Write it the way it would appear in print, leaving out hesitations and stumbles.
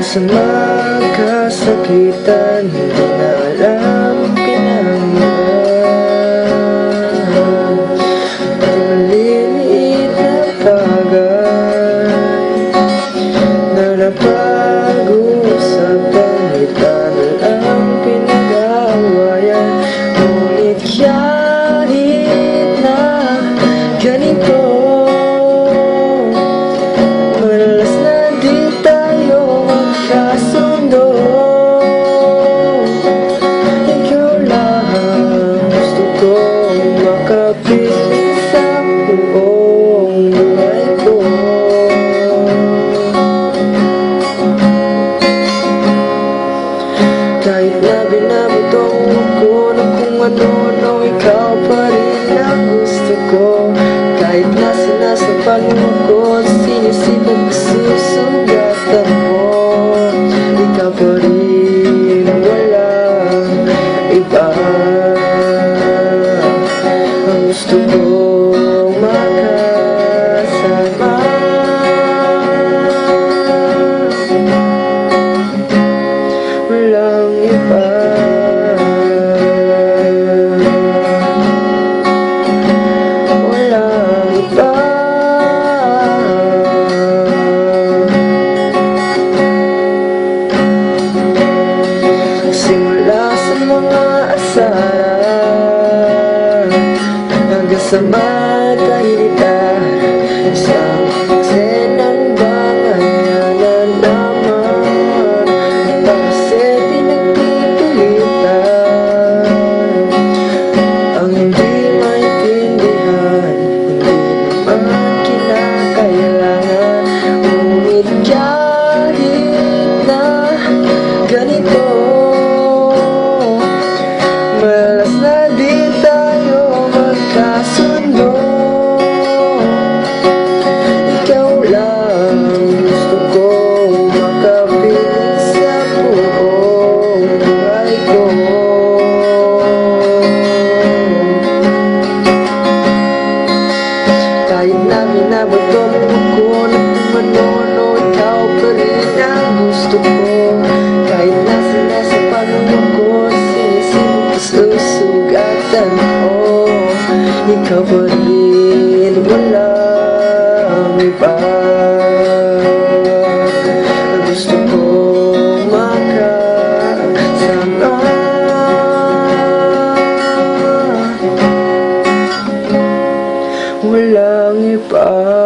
Sa magkasakitan, hindi na alam ang pinangyarihan. Maliliit na bagay na napag-uusapan, kita na lang pinag-aawayan. Ngunit kahit na ganito, madalas na di tayo magkasundo. Ikaw lang gusto kong makapiling sa buong buhay ko. Kahit na binabuto ko na kung ano-ano, ikaw pa rin ang gusto ko. Kahit na sinasapan mo ko, sinisipag susugatan mo, ikaw pa rin, walang iba. Ang gusto kong makasama, walang iba. Walang iba. Simula sa mga asaran hanggang sa magkainitan, isang eksenang bangayan na naman. Kasi pinagpipilitan ang hindi maintindihan, hindi naman kinakailangan. Ngunit kahit na ganito, malas na di tayo magkasundo. Ikaw lang gusto kong makapiling sa buong buhay ko. Kahit na minabuto mo ko na kung ano-ano, ikaw pa rin ang gusto ko. Kahit na sinasapan mo ko, sinisipag susugatan ko, ikaw pa rin, walang iba. Gusto kong makasama, walang iba.